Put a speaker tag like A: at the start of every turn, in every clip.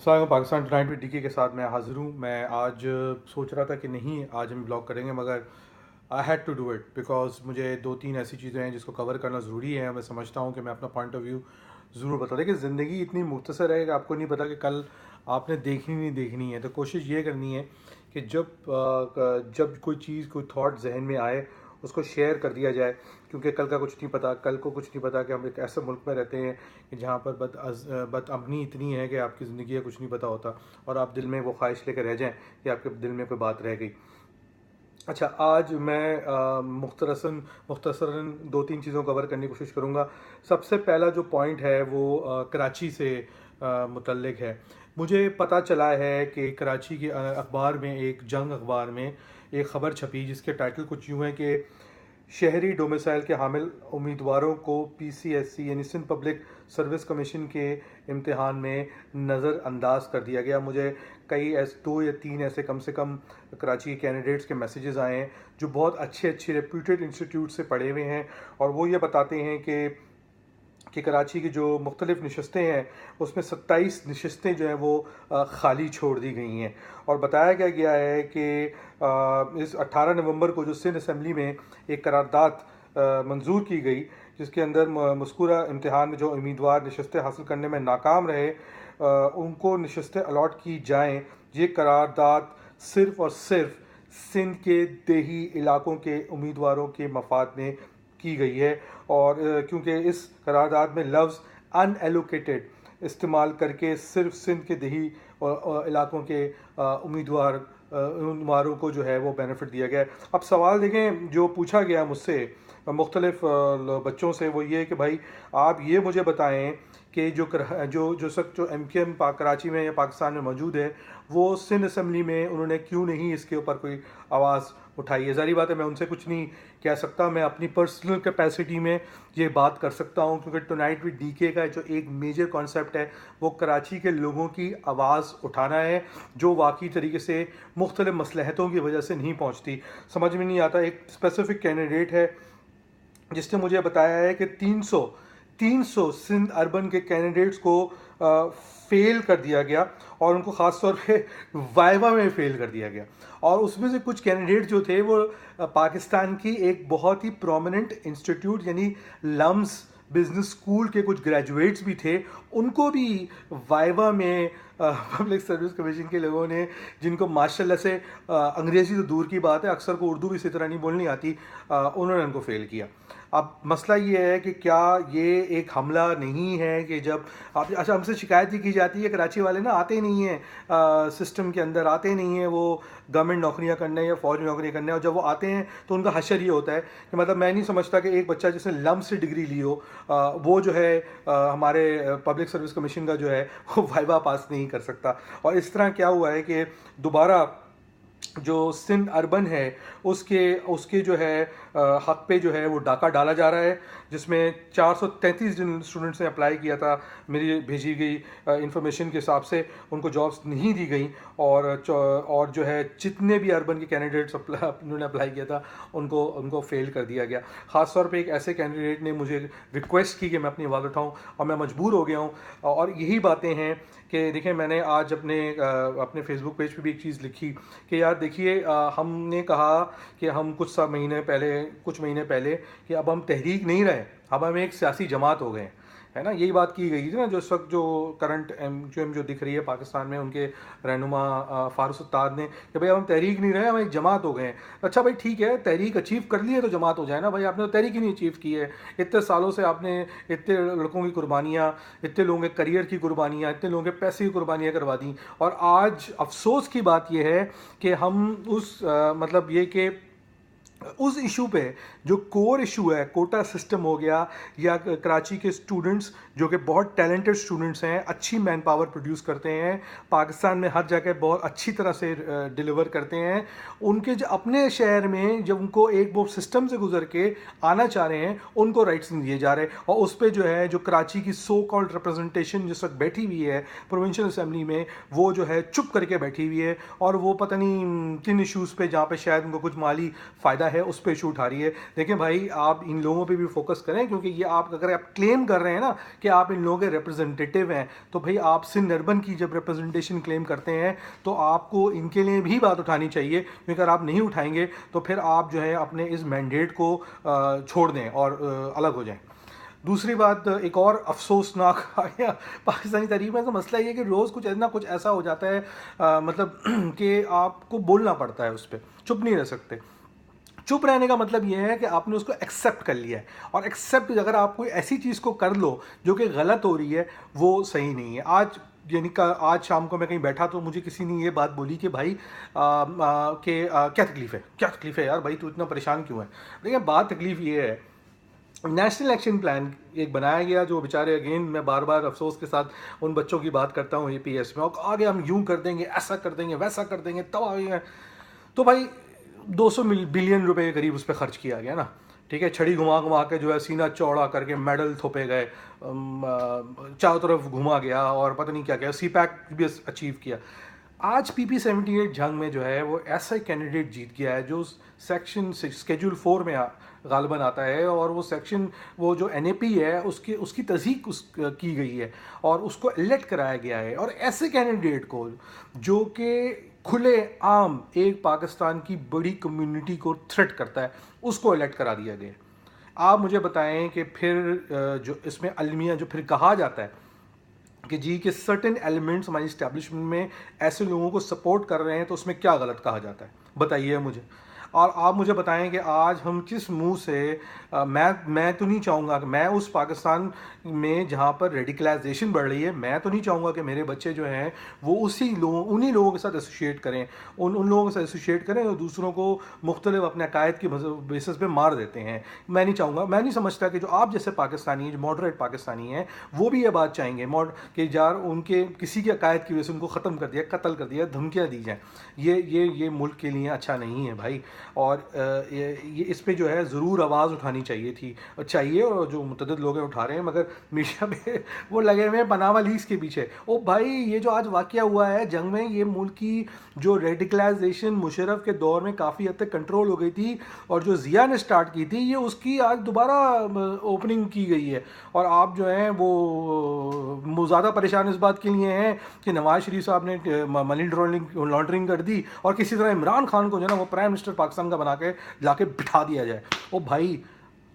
A: السلام پاکستان ٹونائٹ وی ڈی کے ساتھ میں حاضر ہوں. میں آج سوچ رہا تھا کہ نہیں آج ہم بلاگ کریں گے، مگر I had to do it because مجھے 2-3 ایسی چیزیں ہیں جس کو کور کرنا ضروری ہے. میں سمجھتا ہوں کہ میں اپنا پوائنٹ آف ویو ضرور بتا دیں کہ زندگی اتنی مختصر ہے کہ آپ کو نہیں پتا کہ کل آپ نے دیکھنی نہیں دیکھنی ہے. تو کوشش یہ کرنی ہے کہ جب کوئی چیز کوئی تھاٹ ذہن میں آئے اس کو شیئر کر دیا جائے، کیونکہ کل کا کچھ نہیں پتا. کل کو کچھ نہیں پتا کہ ہم ایک ایسے ملک میں رہتے ہیں کہ جہاں پر بد امنی اتنی ہے کہ آپ کی زندگی کا کچھ نہیں پتا ہوتا اور آپ دل میں وہ خواہش لے کے رہ جائیں کہ آپ کے دل میں کوئی بات رہ گئی. اچھا، آج میں مختصراً 2-3 چیزوں کو کور کرنے کی کوشش کروں گا. سب سے پہلا جو پوائنٹ ہے وہ کراچی سے متعلق ہے. مجھے پتہ چلا ہے کہ کراچی کے اخبار میں جنگ اخبار میں ایک خبر چھپی جس کے ٹائٹل کچھ یوں ہے کہ شہری ڈومیسائل کے حامل امیدواروں کو PCSC یعنی سندھ پبلک سروس کمیشن کے امتحان میں نظر انداز کر دیا گیا. مجھے کئی 2 یا 3 ایسے کم سے کم کراچی کے کینڈیڈیٹس کے میسیجز آئے ہیں جو بہت اچھے ریپیوٹیڈ انسٹیٹیوٹ سے پڑھے ہوئے ہیں، اور وہ یہ بتاتے ہیں کہ کراچی کی جو مختلف نشستیں ہیں اس میں 27 نشستیں جو ہیں وہ خالی چھوڑ دی گئی ہیں. اور بتایا گیا ہے کہ اس 18 نومبر کو جو سندھ اسمبلی میں ایک قرارداد منظور کی گئی جس کے اندر مذکورہ امتحان میں جو امیدوار نشستیں حاصل کرنے میں ناکام رہے ان کو نشستیں الاٹ کی جائیں. یہ قرارداد صرف اور صرف سندھ کے دیہی علاقوں کے امیدواروں کے مفاد میں کی گئی ہے، اور کیونکہ اس قرارداد میں لفظ ان ایلوکیٹڈ استعمال کر کے صرف سندھ کے دیہی علاقوں کے امیدواروں کو جو ہے وہ بینیفٹ دیا گیا ہے. اب سوال دیکھیں جو پوچھا گیا مجھ سے مختلف بچوں سے، وہ یہ ہے کہ بھائی آپ یہ مجھے بتائیں کہ جو MKM کراچی میں یا پاکستان میں موجود ہے وہ سندھ اسمبلی میں انہوں نے کیوں نہیں اس کے اوپر کوئی آواز اٹھائی ہے. ظاہری بات ہے میں ان سے کچھ نہیں کہہ سکتا، میں اپنی پرسنل کیپیسٹی میں یہ بات کر سکتا ہوں کیونکہ ٹونائٹ وتھ DK کا جو ایک میجر کانسیپٹ ہے وہ کراچی کے لوگوں کی آواز اٹھانا ہے جو واقعی طریقے سے مختلف مصلحتوں کی وجہ سے نہیں پہنچتی. سمجھ میں نہیں آتا. ایک اسپیسیفک کینڈیڈیٹ ہے جس نے مجھے بتایا ہے کہ 300 سندھ اربن کے کینڈیڈیٹس کو فیل کر دیا گیا، اور ان کو خاص طور پہ وائوا میں فیل کر دیا گیا. اور اس میں سے کچھ کینڈیڈیٹ جو تھے وہ پاکستان کی ایک بہت ہی پرومیننٹ انسٹیٹیوٹ یعنی لمز بزنس اسکول کے کچھ گریجویٹس بھی تھے. ان کو بھی وائوا میں پبلک سروس کمیشن کے لوگوں نے، جن کو ماشاء اللہ سے انگریزی تو دور کی بات ہے، اکثر کو اردو بھی اسی طرح نہیں بولنی آتی، انہوں نے ان کو فیل کیا. اب مسئلہ یہ ہے کہ کیا یہ ایک حملہ نہیں ہے کہ جب اچھا ہم سے شکایت یہ کی جاتی ہے کراچی والے نا آتے نہیں ہیں سسٹم کے اندر، آتے نہیں ہیں وہ گورنمنٹ نوکریاں کرنے یا فوج میں نوکریاں کرنے، اور جب وہ آتے ہیں تو ان کا حشر یہ ہوتا ہے کہ مطلب میں نہیں سمجھتا کہ ایک بچہ جس نے لم سے ڈگری لی ہو وہ جو ہے ہمارے پبلک سروس کمیشن کا جو ہے وہ وائوا پاس نہیں کر سکتا. اور اس طرح کیا ہوا ہے کہ دوبارہ جو سندھ اربن ہے اس کے جو ہے حق پہ جو ہے وہ ڈاکہ ڈالا جا رہا ہے، جس میں 433 جن اسٹوڈنٹس نے اپلائی کیا تھا میری بھیجی گئی انفارمیشن کے حساب سے ان کو جابس نہیں دی گئیں، اور جو ہے جتنے بھی اربن کے کینڈیڈیٹس انہوں نے اپلائی کیا تھا ان کو فیل کر دیا گیا. خاص طور پہ ایک ایسے کینڈیڈیٹ نے مجھے ریکویسٹ کی کہ میں اپنی آواز اٹھاؤں، اور میں مجبور ہو گیا ہوں. اور یہی باتیں ہیں کہ دیکھیں میں نے آج اپنے فیس بک پیج پہ بھی ایک چیز لکھی کہ یار دیکھیے ہم نے کہا کہ ہم کچھ مہینے پہلے کہ اب ہم تحریک نہیں رہے، اب ہم ایک سیاسی جماعت ہو گئے ہیں، ہے نا. یہی بات کی گئی تھی نا جو اس وقت جو کرنٹ MQM جو دکھ رہی ہے پاکستان میں ان کے رہنما فاروق ستار نے، کہ بھائی اب ہم تحریک نہیں رہے، ہم ایک جماعت ہو گئے ہیں. اچھا بھائی ٹھیک ہے، تحریک اچیو کر لی ہے تو جماعت ہو جائے نا بھائی. آپ نے تو تحریک ہی نہیں اچیو کی ہے. اتنے سالوں سے آپ نے اتنے لڑکوں کی قربانیاں، اتنے لوگوں کے کریئر کی قربانیاں، اتنے لوگوں کے پیسے کی قربانیاں کروا دیں، اور آج افسوس کی بات یہ ہے کہ ہم مطلب یہ کہ اس ایشو پہ جو کور ایشو ہے کوٹا سسٹم ہو گیا، یا کراچی کے اسٹوڈنٹس جو کہ بہت ٹیلنٹڈ اسٹوڈنٹس ہیں، اچھی مین پاور پروڈیوس کرتے ہیں، پاکستان میں ہر جگہ بہت اچھی طرح سے ڈیلیور کرتے ہیں، ان کے جو اپنے شہر میں جب ان کو ایک وہ سسٹم سے گزر کے آنا چاہ رہے ہیں ان کو رائٹس نہیں دیے جا رہے. اور اس پہ جو ہے جو کراچی کی سو کالڈ ریپرزنٹیشن جس وقت بیٹھی ہوئی ہے پروونشل اسمبلی میں، وہ جو ہے چپ کر کے بیٹھی ہوئی ہے، اور وہ پتہ نہیں کن ایشوز پہ جہاں پہ شاید ان کو کچھ مالی فائدہ میڈیا ہے اس پہ ایشو اٹھا رہی ہے. دیکھیں بھائی آپ ان لوگوں پہ بھی فوکس کریں, کیونکہ یہ آپ اگر آپ کلیم کر رہے ہیں نا کہ آپ ان لوگوں کے ریپرزنٹیٹیو ہیں, تو بھائی آپ سندھ اربن کی جب ریپرزنٹیشن کلیم کرتے ہیں تو آپ کو ان کے لیے بھی بات اٹھانی چاہیے, کیونکہ اگر آپ نہیں اٹھائیں گے تو پھر آپ جو ہے اپنے اس مینڈیٹ کو چھوڑ دیں اور الگ ہو جائیں. دوسری بات, ایک اور افسوسناک پاکستانی تحریک میں تو مسئلہ یہ ہے کہ روز کچھ ایسا ہو جاتا ہے مطلب کہ آپ کو بولنا پڑتا ہے, اس پہ چپ نہیں رہ سکتے. چپ رہنے کا مطلب یہ ہے کہ آپ نے اس کو ایکسیپٹ کر لیا ہے, اور ایکسیپٹ اگر آپ کوئی ایسی چیز کو کر لو جو کہ غلط ہو رہی ہے وہ صحیح نہیں ہے. آج شام کو میں کہیں بیٹھا تو مجھے کسی نے یہ بات بولی کہ بھائی کیا تکلیف ہے یار بھائی, تو اتنا پریشان کیوں ہے. دیکھیں بات تکلیف یہ ہے, نیشنل ایکشن پلان ایک بنایا گیا جو بیچارے, اگین میں بار بار افسوس کے ساتھ ان بچوں کی بات کرتا ہوں APS میں, اور آگے ہم یوں کر دیں گے, ایسا کر دیں گے, ویسا کر دیں گے, تو بھائی 200 بلین روپے کے قریب اس پہ خرچ کیا گیا نا, ٹھیک ہے. چھڑی گھما کے جو ہے سینہ چوڑا کر کے میڈل تھوپے گئے, چاروں طرف گھما گیا, اور پتہ نہیں کیا کیا, CPAC بھی اچیو کیا. آج PP78 جنگ میں جو ہے وہ ایسا کینڈیڈیٹ جیت گیا ہے جو سیکشن اسکیجول 4 میں غالباً آتا ہے, اور وہ سیکشن وہ جو NAP ہے اس کی تصدیق کی گئی ہے اور اس کو الیکٹ کرایا گیا ہے. اور ایسے کینڈیڈیٹ کو جو کہ کھلے عام ایک پاکستان کی بڑی کمیونٹی کو تھریٹ کرتا ہے, اس کو الیکٹ کرا دیا گیا. آپ مجھے بتائیں کہ پھر جو اس میں المیہ جو پھر کہا جاتا ہے کہ جی کہ سرٹن ایلیمنٹس ہماری اسٹیبلشمنٹ میں ایسے لوگوں کو سپورٹ کر رہے ہیں, تو اس میں کیا غلط کہا جاتا ہے بتائیے مجھے. اور آپ مجھے بتائیں کہ آج ہم کس منہ سے, میں تو نہیں چاہوں گا کہ میں اس پاکستان میں جہاں پر ریڈیکلائزیشن بڑھ رہی ہے, میں تو نہیں چاہوں گا کہ میرے بچے جو ہیں وہ انہی لوگوں کے ساتھ ایسوسیٹ کریں, ان لوگوں کے ساتھ ایسوسیٹ کریں جو دوسروں کو مختلف اپنے عقائد کی بیسس پہ مار دیتے ہیں. میں نہیں چاہوں گا, میں نہیں سمجھتا کہ جو آپ جیسے پاکستانی ہیں, جو ماڈریٹ پاکستانی ہیں, وہ بھی یہ بات چاہیں گے کہ یار ان کے کسی کے عقائد کی وجہ سے ان کو ختم کر دیا, قتل کر دیا, دھمکیاں دی جائیں. یہ ملک کے لیے اچھا نہیں ہے بھائی. اور یہ اس پہ جو ہے ضرور آواز اٹھانی چاہیے, اور جو متعدد لوگ ہیں اٹھا رہے ہیں, مگر میڈیا پہ وہ لگے ہوئے ہیں پناما لیکس کے پیچھے. او بھائی یہ جو آج واقعہ ہوا ہے جنگ میں, یہ ملک کی جو ریڈیکلائزیشن مشرف کے دور میں کافی حد تک کنٹرول ہو گئی تھی, اور جو ضیاء نے سٹارٹ کی تھی, یہ اس کی آج دوبارہ اوپننگ کی گئی ہے. اور آپ جو ہیں وہ زیادہ پریشان اس بات کے لیے ہیں کہ نواز شریف صاحب نے منی لانڈرنگ کر دی, اور کسی طرح عمران خان کو جو ہے نا وہ پرائم منسٹر پاکستان کا بنا کے لا کے بٹھا دیا جائے. او بھائی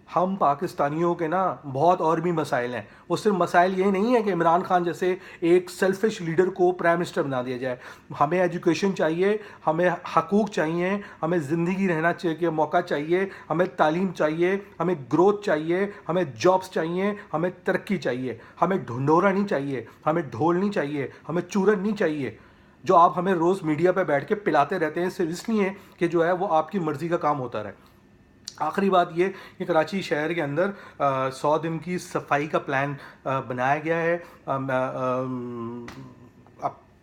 A: ہم پاکستانیوں کے نا بہت اور بھی مسائل ہیں. وہ صرف مسائل یہ نہیں ہے کہ عمران خان جیسے ایک سیلفش لیڈر کو پرائم منسٹر بنا دیا جائے. ہمیں ایجوکیشن چاہیے, ہمیں حقوق چاہیے, ہمیں زندگی رہنا کے موقع چاہیے, ہمیں تعلیم چاہیے, ہمیں گروتھ چاہیے, ہمیں جابس چاہیے, ہمیں ترقی چاہیے, ہمیں ڈھنڈورا نہیں چاہیے, ہمیں ڈھول نہیں چاہیے, ہمیں چورن نہیں چاہیے جو آپ ہمیں روز میڈیا پہ بیٹھ کے پلاتے رہتے ہیں صرف اس لیے کہ جو ہے وہ آپ کی مرضی کا کام ہوتا رہے. آخری بات یہ کہ کراچی شہر کے اندر 100 دن کی صفائی کا پلان بنایا گیا ہے. اب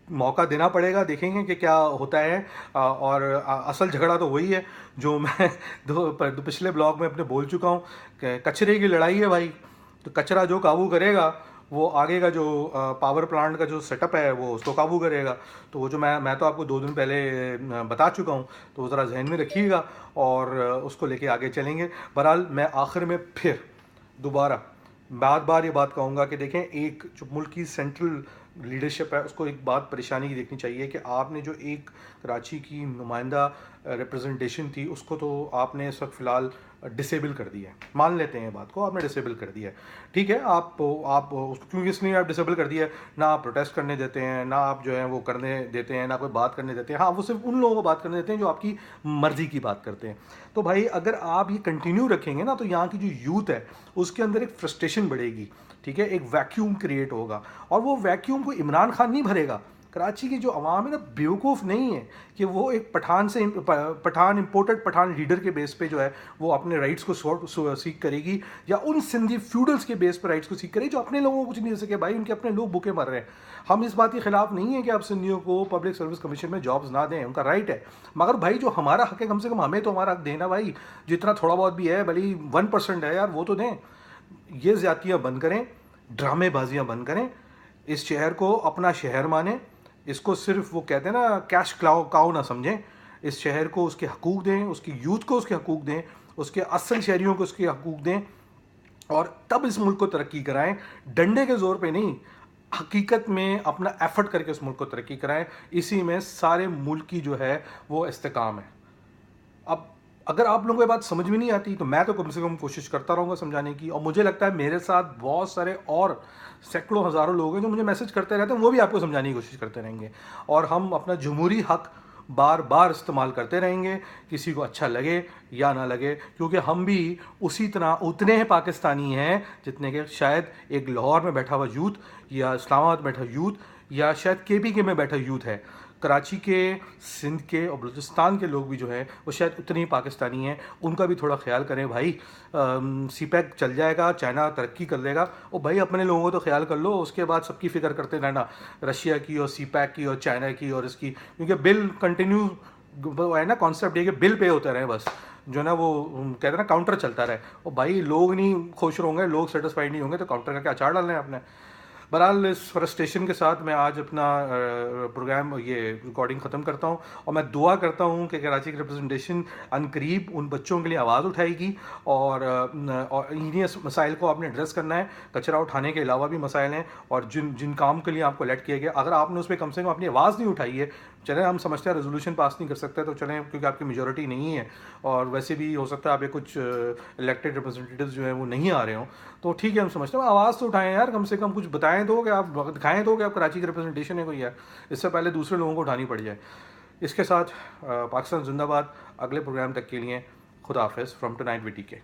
A: موقع دینا پڑے گا, دیکھیں گے کہ کیا ہوتا ہے. اور اصل جھگڑا تو وہی ہے جو میں پچھلے بلاگ میں اپنے بول چکا ہوں کہ کچرے کی لڑائی ہے بھائی. تو کچرا جو قابو کرے گا وہ آگے کا جو پاور پلانٹ کا جو سیٹ اپ ہے وہ اس کو قابو کرے گا. تو وہ جو میں تو آپ کو 2 دن پہلے بتا چکا ہوں, تو وہ ذرا ذہن میں رکھیے گا اور اس کو لے کے آگے چلیں گے. بہرحال میں آخر میں پھر دوبارہ بار یہ بات کہوں گا کہ دیکھیں, ایک جو ملک کی سینٹرل لیڈرشپ ہے اس کو ایک بات پریشانی کی دیکھنی چاہیے کہ آپ نے جو ایک کراچی کی نمائندہ ریپرزنٹیشن تھی اس کو تو آپ نے اس وقت فی الحال ڈسیبل کر دیا ہے. مان لیتے ہیں بات کو, آپ نے ڈسیبل کر دیا ہے, ٹھیک ہے. آپ کیونکہ اس لیے آپ ڈسیبل کر دیا ہے, نہ آپ پروٹیسٹ کرنے دیتے ہیں, نہ آپ جو ہیں وہ کرنے دیتے ہیں, نہ کوئی بات کرنے دیتے ہیں. ہاں وہ صرف ان لوگوں کو بات کرنے دیتے ہیں جو آپ کی مرضی کی بات کرتے ہیں. تو بھائی اگر آپ یہ کنٹینیو رکھیں گے نا تو یہاں کی جو یوتھ ہے اس کے اندر ایک فرسٹریشن بڑھے گی, ٹھیک ہے, ایک ویکیوم کریٹ ہوگا, اور وہ ویکیوم کو عمران خان نہیں بھرے گا. کراچی کی جو عوام ہے نا بیوقوف نہیں ہے کہ وہ ایک پٹھان امپورٹڈ پٹھان لیڈر کے بیس پہ جو ہے وہ اپنے رائٹس کو سیکھ کرے گی, یا ان سندھی فیوڈلز کے بیس پہ رائٹس کو سیکھ کرے جو اپنے لوگوں کو کچھ نہیں دے سکے. بھائی ان کے اپنے لوگ بھوکے مر رہے ہیں. ہم اس بات کے خلاف نہیں ہیں کہ آپ سندھیوں کو پبلک سروس کمیشن میں جابز نہ دیں, ان کا رائٹ ہے, مگر بھائی جو ہمارا حق ہے کم سے کم ہمیں تو ہمارا حق دینا بھائی. جتنا تھوڑا بہت بھی ہے بھلی 1% ہے یار وہ تو دیں. یہ زیادتیاں بند کریں, ڈرامے بازیاں بند کریں, اس شہر کو اپنا شہر مانیں, اس کو صرف وہ کہتے ہیں نا کیش کاؤ نہ سمجھیں. اس شہر کو اس کے حقوق دیں, اس کی یوتھ کو اس کے حقوق دیں, اس کے اصل شہریوں کو اس کے حقوق دیں, اور تب اس ملک کو ترقی کرائیں. ڈنڈے کے زور پہ نہیں, حقیقت میں اپنا ایفرٹ کر کے اس ملک کو ترقی کرائیں. اسی میں سارے ملک کی جو ہے وہ استحکام ہے. اب اگر آپ لوگوں کو یہ بات سمجھ میں نہیں آتی تو میں تو کم سے کم کوشش کرتا رہوں گا سمجھانے کی, اور مجھے لگتا ہے میرے ساتھ بہت سارے اور سینکڑوں ہزاروں لوگ ہیں جو مجھے میسج کرتے رہتے ہیں, وہ بھی آپ کو سمجھانے کی کوشش کرتے رہیں گے, اور ہم اپنا جمہوری حق بار بار استعمال کرتے رہیں گے, کسی کو اچھا لگے یا نہ لگے, کیونکہ ہم بھی اسی طرح اتنے ہیں پاکستانی ہیں جتنے کہ شاید ایک لاہور میں بیٹھا ہوا یوتھ, یا اسلام آباد بیٹھا یوتھ, یا شاید KPK میں بیٹھا یوتھ ہے. کراچی کے, سندھ کے اور بلوچستان کے لوگ بھی جو ہیں وہ شاید اتنے ہی پاکستانی ہیں. ان کا بھی تھوڑا خیال کریں بھائی. سی پیک چل جائے گا, چائنا ترقی کر لے گا, اور بھائی اپنے لوگوں کو تو خیال کر لو, اس کے بعد سب کی فکر کرتے رہنا, رشیا کی اور سی پیک کی اور چائنا کی اور اس کی, کیونکہ بل کنٹینیو ہے نا, کانسیپٹ یہ کہ بل پے ہوتے رہے بس, جو نا وہ کہتے ہیں نا کاؤنٹر چلتا رہے. اور بھائی لوگ نہیں خوش ہوں گے, لوگ سیٹسفائیڈ نہیں ہوں گے تو کاؤنٹر کا کیا اچار ڈالنا ہے آپ نے. بہرحال اس فرسٹریشن کے ساتھ میں آج اپنا پروگرام, یہ ریکارڈنگ ختم کرتا ہوں, اور میں دعا کرتا ہوں کہ کراچی کی ریپرزنٹیشن عنقریب ان بچوں کے لیے آواز اٹھائے گی, اور انہیں مسائل کو آپ نے ایڈریس کرنا ہے. کچرا اٹھانے کے علاوہ بھی مسائل ہیں, اور جن کام کے لیے آپ کو الیکٹ کیا گیا, اگر آپ نے اس پہ کم سے کم اپنی آواز نہیں اٹھائی ہے, چلیں ہم سمجھتے ہیں ریزولوشن پاس نہیں کر سکتے تو چلیں, کیونکہ آپ کی میجورٹی نہیں ہے, اور ویسے بھی ہو سکتا ہے آپ کے کچھ الیکٹڈ ریپرزنٹیٹیوز جو ہیں وہ نہیں آ رہے ہوں, تو ٹھیک ہے ہم سمجھتے ہیں, آواز تو اٹھائیں یار, کم سے کم کچھ بتائیں تو کہ آپ دکھائیں تو کہ آپ کراچی کی ریپرزنٹیشن ہے کوئی یار, اس سے پہلے دوسرے لوگوں کو اٹھانی پڑ جائے. اس کے ساتھ پاکستان زندہ باد. اگلے پروگرام تک کے لیے خدا حافظ from two night V T کے.